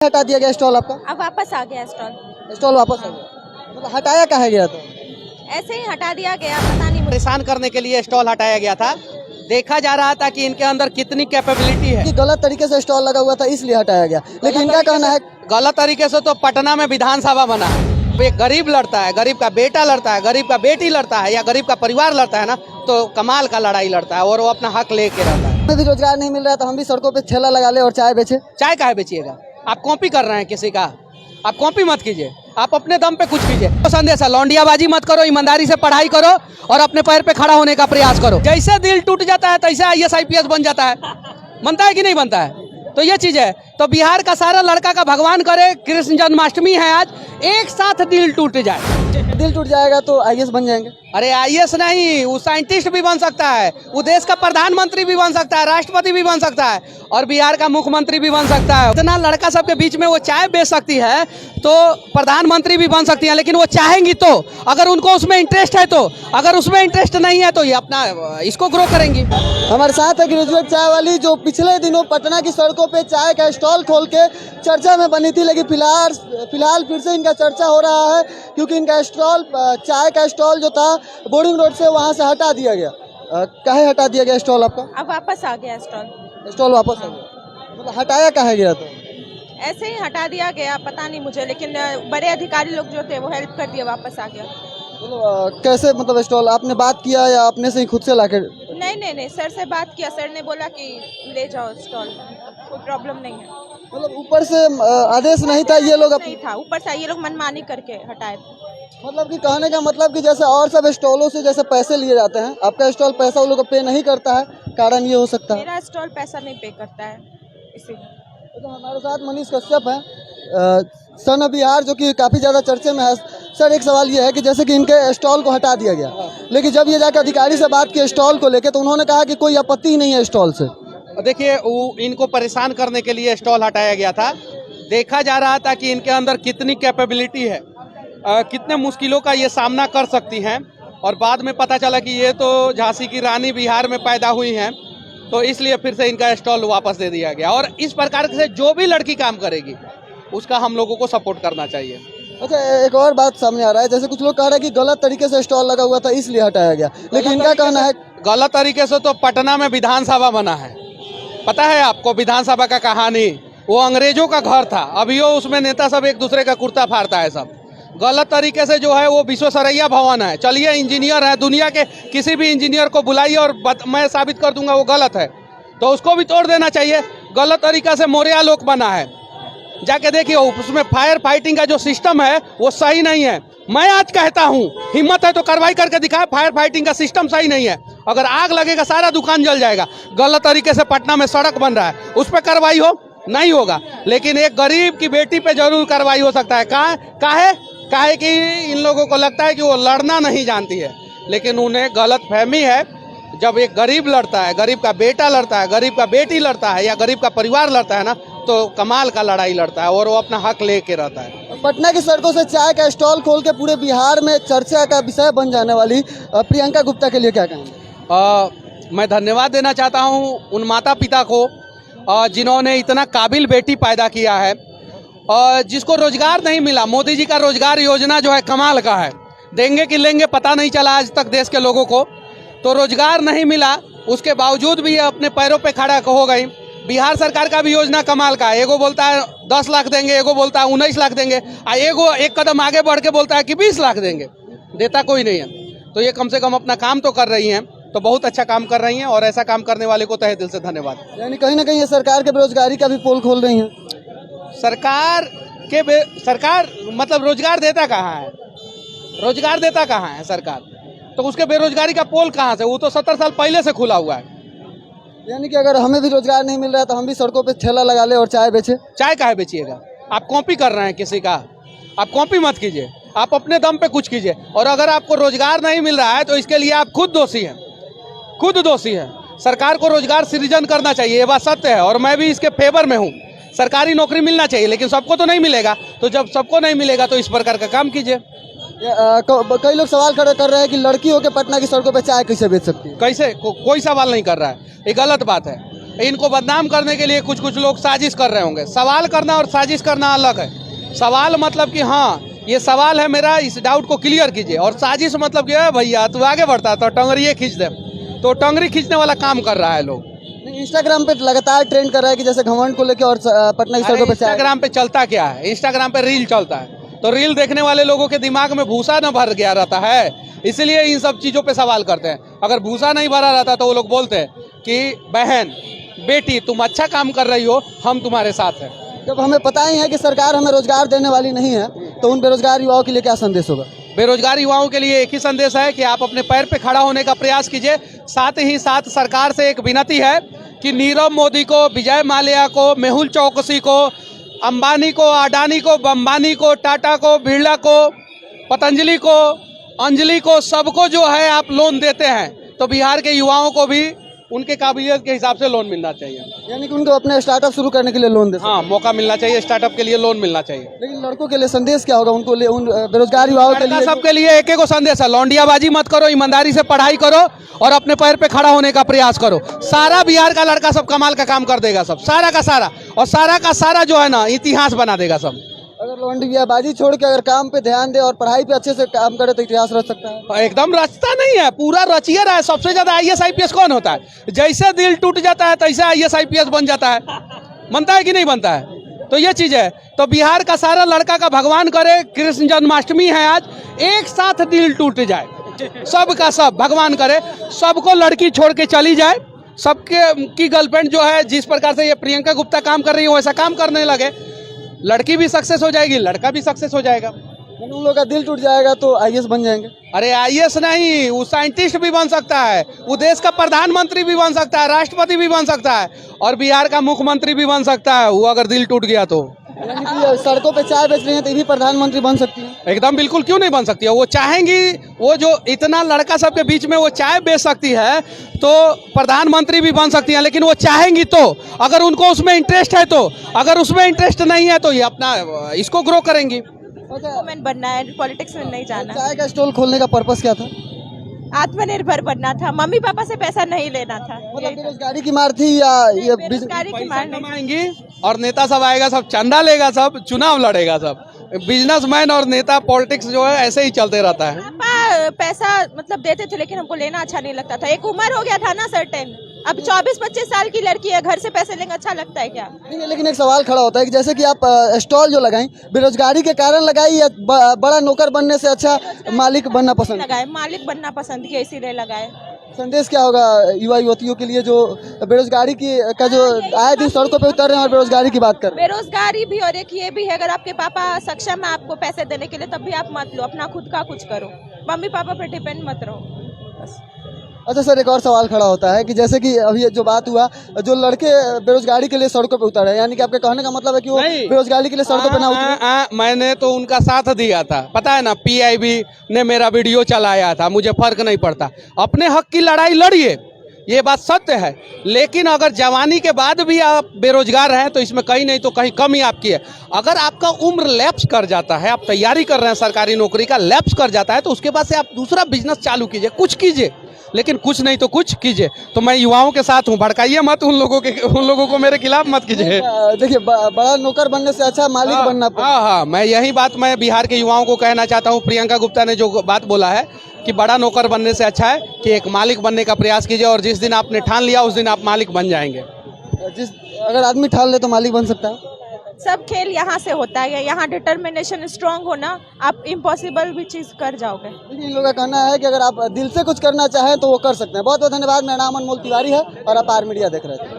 हटा दिया गया स्टॉल आपका? अब वापस आ गया स्टॉल। स्टॉल वापस आ गया, मतलब हटाया कहाँ गया था? ऐसे ही हटा दिया गया, पता नहीं। परेशान करने के लिए स्टॉल हटाया गया था। देखा जा रहा था कि इनके अंदर कितनी कैपेबिलिटी है। कि गलत तरीके से स्टॉल लगा हुआ था इसलिए हटाया गया, लेकिन इनका कहना है गलत तरीके से तो पटना में विधानसभा बना है। एक गरीब लड़ता है, गरीब का बेटा लड़ता है, गरीब का बेटी लड़ता है या गरीब का परिवार लड़ता है ना, तो कमाल का लड़ाई लड़ता है और वो अपना हक लेके रहता है। हमें भी रोजगार नहीं मिल रहा तो हम भी सड़कों पे ठेला लगा ले और चाय बेचे। चाय काहे बेचिएगा? आप कॉपी कर रहे हैं किसी का, आप कॉपी मत कीजिए, आप अपने दम पे कुछ कीजिए। तो संदेश है, लौंडियाबाजी मत करो, ईमानदारी से पढ़ाई करो और अपने पैर पे खड़ा होने का प्रयास करो। जैसे दिल टूट जाता है तैसे IAS IPS बन जाता है। बनता है कि नहीं बनता है? तो ये चीज है। तो बिहार का सारा लड़का का भगवान करे, कृष्ण जन्माष्टमी है आज, एक साथ दिल टूट जाए। दिल टूट जाएगा तो IAS बन जाएंगे? अरे IAS नहीं, वो साइंटिस्ट भी बन सकता है, वो देश का प्रधानमंत्री भी बन सकता है, राष्ट्रपति भी बन सकता है और बिहार का मुख्यमंत्री भी बन सकता है। इतना लड़का सबके बीच में वो चाय बेच सकती है तो प्रधानमंत्री भी बन सकती है, लेकिन वो चाहेंगी तो, अगर उनको उसमें इंटरेस्ट है तो। अगर उसमें इंटरेस्ट नहीं है तो ये अपना इसको ग्रो करेंगी। हमारे साथ है ग्रेजुएट चाय वाली, जो पिछले दिनों पटना की सड़कों पे चाय का स्टॉल खोल के चर्चा में बनी थी, लेकिन फिलहाल फिर से इनका चर्चा हो रहा है क्योंकि इनका स्टॉल, चाय का स्टॉल जो था बोर्डिंग रोड से, वहां से हटा दिया गया। काहे हटा दिया गया स्टॉल आपका? अब वापस आ गया स्टॉल। स्टॉल वापस आ गया, मतलब हटाया काहे गया था? ऐसे ही हटा दिया गया, पता नहीं मुझे, लेकिन बड़े अधिकारी लोग जो थे वो हेल्प कर दिया, वापस आ गया। कैसे, मतलब स्टॉल आपने बात किया या अपने से ही खुद से लाके? नहीं, सर से बात किया, सर ने बोला कि ले जाओ स्टॉल, कोई प्रॉब्लम नहीं है। मतलब ऊपर से आदेश नहीं था, ये लोग नहीं था ऊपर से, ये लोग मनमानी करके हटाए थे। मतलब कि कहने का मतलब कि जैसे और सब स्टॉलों से जैसे पैसे लिए जाते हैं, आपका स्टॉल पैसा उन लोगों को पे नहीं करता है, कारण ये हो सकता है? मेरा स्टॉल पैसा नहीं पे करता है, इसीलिए। तो हमारे साथ मनीष कश्यप हैं, सन बिहार, जो कि काफ़ी ज़्यादा चर्चे में है। सर, एक सवाल ये है कि जैसे कि इनके स्टॉल को हटा दिया गया, लेकिन जब ये जाकर अधिकारी से बात की स्टॉल को लेकर, तो उन्होंने कहा कि कोई आपत्ति ही नहीं है स्टॉल से। देखिए, वो इनको परेशान करने के लिए स्टॉल हटाया गया था। देखा जा रहा था कि इनके अंदर कितनी कैपेबिलिटी है, कितने मुश्किलों का ये सामना कर सकती हैं, और बाद में पता चला कि ये तो झांसी की रानी बिहार में पैदा हुई हैं, तो इसलिए फिर से इनका स्टॉल वापस दे दिया गया। और इस प्रकार से जो भी लड़की काम करेगी उसका हम लोगों को सपोर्ट करना चाहिए। अच्छा, एक और बात सामने आ रहा है, जैसे कुछ लोग कह रहे हैं कि गलत तरीके से स्टॉल लगा हुआ था इसलिए हटाया गया, लेकिन इनका कहना है गलत तरीके से तो पटना में विधानसभा बना है। पता है आपको विधानसभा का कहानी? वो अंग्रेजों का घर था, अभी वो उसमें नेता सब एक दूसरे का कुर्ता फाड़ता है सब। गलत तरीके से जो है वो विश्वेश्वरैया भवन है। चलिए, इंजीनियर है, दुनिया के किसी भी इंजीनियर को बुलाइए और मैं साबित कर दूंगा वो गलत है, तो उसको भी तोड़ देना चाहिए। गलत तरीका से मोरिया लोक बना है, जाके देखिए उसमें फायर फाइटिंग का जो सिस्टम है वो सही नहीं है। मैं आज कहता हूँ, हिम्मत है तो कार्रवाई करके दिखाए, फायर फाइटिंग का सिस्टम सही नहीं है। अगर आग लगेगा सारा दुकान जल जाएगा। गलत तरीके से पटना में सड़क बन रहा है, उस पर कार्रवाई हो नहीं होगा, लेकिन एक गरीब की बेटी पे जरूर कार्रवाई हो सकता है। काहे कि इन लोगों को लगता है कि वो लड़ना नहीं जानती है, लेकिन उन्हें गलत फहमी है। जब एक गरीब लड़ता है, गरीब का बेटा लड़ता है, गरीब का बेटी लड़ता है या गरीब का परिवार लड़ता है ना, तो कमाल का लड़ाई लड़ता है और वो अपना हक लेके रहता है। पटना की सड़कों से चाय का स्टॉल खोल के पूरे बिहार में चर्चा का विषय बन जाने वाली प्रियंका गुप्ता के लिए क्या कहेंगे? मैं धन्यवाद देना चाहता हूँ उन माता पिता को जिन्होंने इतना काबिल बेटी पैदा किया है और जिसको रोजगार नहीं मिला। मोदी जी का रोजगार योजना जो है कमाल का है, देंगे कि लेंगे पता नहीं चला आज तक देश के लोगों को। तो रोजगार नहीं मिला, उसके बावजूद भी अपने पैरों पे खड़ा हो गई। बिहार सरकार का भी योजना कमाल का है, एगो बोलता है 10 लाख देंगे, एगो बोलता है 19 लाख देंगे, एगो एक कदम आगे बढ़ के बोलता है कि 20 लाख देंगे, देता कोई नहीं है। तो ये कम से कम अपना काम तो कर रही हैं, तो बहुत अच्छा काम कर रही हैं और ऐसा काम करने वाले को तहे दिल से धन्यवाद। यानी कहीं ना कहीं ये सरकार के बेरोजगारी का भी पोल खोल रही है। सरकार मतलब रोजगार देता कहाँ है? रोजगार देता कहाँ है सरकार? तो उसके बेरोजगारी का पोल कहाँ से? वो तो 70 साल पहले से खुला हुआ है। यानी कि अगर हमें भी रोजगार नहीं मिल रहा है तो हम भी सड़कों पे ठेला लगा ले और चाय बेचे। चाय काहे बेचिएगा? आप कॉपी कर रहे हैं किसी का, आप कॉपी मत कीजिए, आप अपने दम पे कुछ कीजिए। और अगर आपको रोजगार नहीं मिल रहा है तो इसके लिए आप खुद दोषी हैं, खुद दोषी हैं। सरकार को रोजगार सृजन करना चाहिए, ये बात सत्य है और मैं भी इसके फेवर में हूँ। सरकारी नौकरी मिलना चाहिए, लेकिन सबको तो नहीं मिलेगा। तो जब सबको नहीं मिलेगा तो इस प्रकार का काम कीजिए। कई लोग सवाल खड़े कर रहे हैं कि लड़की होकर पटना की सड़कों पे चाय कैसे बेच सकती है? कैसे? कोई सवाल नहीं कर रहा है, ये गलत बात है। इनको बदनाम करने के लिए कुछ कुछ लोग साजिश कर रहे होंगे। सवाल करना और साजिश करना अलग है। सवाल मतलब कि हाँ ये सवाल है मेरा, इस डाउट को क्लियर कीजिए, और साजिश मतलब कि भैया तू आगे बढ़ता तो टंगरी खींच दे, तो टंगरी खींचने वाला काम कर रहा है लोग। इंस्टाग्राम पे लगातार ट्रेंड कर रहा है कि जैसे घमंड को लेकर और पटना की सड़कों पे इंस्टाग्राम पे चलता क्या है? इंस्टाग्राम पे रील चलता है, तो रील देखने वाले लोगों के दिमाग में भूसा न भर गया रहता है, इसलिए इन सब चीजों पे सवाल करते हैं। अगर भूसा नहीं भरा रहता तो वो लोग बोलते हैं कि बहन बेटी तुम अच्छा काम कर रही हो, हम तुम्हारे साथ हैं। जब हमें पता ही है कि सरकार हमें रोजगार देने वाली नहीं है, तो उन बेरोजगार युवाओं के लिए क्या संदेश होगा? बेरोजगार युवाओं के लिए एक ही संदेश है कि आप अपने पैर पे खड़ा होने का प्रयास कीजिए। साथ ही साथ सरकार से एक विनती है कि नीरव मोदी को, विजय माल्या को, मेहुल चौकसी को, अंबानी को, अडानी को, बम्बानी को, टाटा को, बिरला को, पतंजलि को, अंजलि को, सबको जो है आप लोन देते हैं, तो बिहार के युवाओं को भी उनके काबिलियत के हिसाब से लोन मिलना चाहिए। यानी कि उनको अपने स्टार्टअप शुरू करने के लिए लोन दे सकते हैं। हाँ, मौका मिलना चाहिए, स्टार्टअप के लिए लोन मिलना चाहिए। लेकिन लड़कों के लिए संदेश क्या होगा उनको उन बेरोजगार युवाओं के लिए? सबके लिए एक एक संदेश है, लौंडियाबाजी मत करो, ईमानदारी से पढ़ाई करो और अपने पैर पे खड़ा होने का प्रयास करो। सारा बिहार का लड़का सब कमाल का काम कर देगा, सब सारा का सारा, और सारा का सारा जो है ना इतिहास बना देगा सब। अगर लौंडियाबाजी छोड़ के अगर काम पे ध्यान दे और पढ़ाई पे अच्छे से काम करे तो इतिहास रच सकता है। एकदम रचता नहीं है, पूरा रचिए रहा है। सबसे ज्यादा IAS IPS कौन होता है? जैसे दिल टूट जाता है तैसे IAS IPS बन जाता है। बनता है कि नहीं बनता है? तो ये चीज है। तो बिहार का सारा लड़का का भगवान करे, कृष्ण जन्माष्टमी है आज, एक साथ दिल टूट जाए, सब का सब भगवान करे, सबको लड़की छोड़ के चली जाए, सबके की गर्लफ्रेंड जो है जिस प्रकार से ये प्रियंका गुप्ता काम कर रही है वैसा काम करने लगे, लड़की भी सक्सेस हो जाएगी, लड़का भी सक्सेस हो जाएगा। उन लोगों का दिल टूट जाएगा तो IAS बन जाएंगे। अरे IAS नहीं, वो साइंटिस्ट भी बन सकता है, वो देश का प्रधानमंत्री भी बन सकता है, राष्ट्रपति भी बन सकता है, और बिहार का मुख्यमंत्री भी बन सकता है, वो अगर दिल टूट गया तो। यानी कि सड़कों पे चाय बेच रही हैं तो ये भी प्रधानमंत्री बन सकती है। एकदम बिल्कुल, क्यों नहीं बन सकती है? वो चाहेंगी, वो जो इतना लड़का सबके बीच में वो चाय बेच सकती है तो प्रधानमंत्री भी बन सकती है, लेकिन वो चाहेंगी तो, अगर उनको उसमें इंटरेस्ट है तो। अगर उसमें इंटरेस्ट नहीं है तो ये अपना इसको ग्रो करेंगी। वुमेन बनना है, पॉलिटिक्स में नहीं जाना। चाय का स्टॉल खोलने का पर्पस क्या था? आत्मनिर्भर बनना था, मम्मी पापा से पैसा नहीं लेना था। मतलब बेरोजगारी की मार थी या ये बेरोजगारी की मार नहीं। कमाएंगी और नेता सब आएगा, सब चंदा लेगा, सब चुनाव लड़ेगा, सब बिजनेसमैन और नेता पॉलिटिक्स जो है ऐसे ही चलते रहता है। पापा पैसा मतलब देते थे लेकिन हमको लेना अच्छा नहीं लगता था। एक उम्र हो गया था ना सर्टेन, अब 24-25 साल की लड़की है, घर से पैसे लेंगे अच्छा लगता है क्या? लेकिन एक सवाल खड़ा होता है कि जैसे कि आप स्टॉल जो लगाई बेरोजगारी के कारण लगाई या बड़ा नौकर बनने से अच्छा मालिक बनना पसंद लगाए? मालिक बनना पसंद किया इसीलिए लगाए। संदेश क्या होगा युवा युवतियों के लिए जो बेरोजगारी की का जो आए दिन सड़कों पे उतर रहे हैं और बेरोजगारी की बात कर रहे हैं? बेरोजगारी भी और एक ये भी है, अगर आपके पापा सक्षम है आपको पैसे देने के लिए तब भी आप मत लो, अपना खुद का कुछ करो, मम्मी पापा पे डिपेंड मत रहो बस। अच्छा सर, एक और सवाल खड़ा होता है कि जैसे कि अभी जो बात हुआ, जो लड़के बेरोजगारी के लिए सड़कों पे उतरे, यानी कि आपके कहने का मतलब है कि वो बेरोजगारी के लिए सड़कों पे ना उतरे? मैंने तो उनका साथ दिया था, पता है ना, PIB ने मेरा वीडियो चलाया था, मुझे फर्क नहीं पड़ता। अपने हक की लड़ाई लड़िए, ये बात सत्य है, लेकिन अगर जवानी के बाद भी आप बेरोजगार हैं तो इसमें कहीं नहीं तो कहीं कमी आपकी है। अगर आपका उम्र लैप्स कर जाता है, आप तैयारी कर रहे हैं सरकारी नौकरी का, लैप्स कर जाता है, तो उसके बाद से आप दूसरा बिजनेस चालू कीजिए, कुछ कीजिए, लेकिन कुछ नहीं तो कुछ कीजिए। तो मैं युवाओं के साथ हूँ, भड़काइए मत उन लोगों को मेरे खिलाफ मत कीजिए। देखिए, बड़ा नौकर बनने से अच्छा मालिक बनना। हाँ, मैं यही बात मैं बिहार के युवाओं को कहना चाहता हूँ। प्रियंका गुप्ता ने जो बात बोला है कि बड़ा नौकर बनने से अच्छा है कि एक मालिक बनने का प्रयास कीजिए, और जिस दिन आपने ठान लिया उस दिन आप मालिक बन जाएंगे। अगर आदमी ठान ले तो मालिक बन सकता है। सब खेल यहाँ से होता है, यहाँ डिटर्मिनेशन स्ट्रांग हो ना, आप इम्पॉसिबल भी चीज कर जाओगे। लेकिन इन लोगों का कहना है कि अगर आप दिल से कुछ करना चाहें तो वो कर सकते हैं। बहुत बहुत धन्यवाद। मेरा नाम अनमोल तिवारी है और आप आर मीडिया देख रहे थे।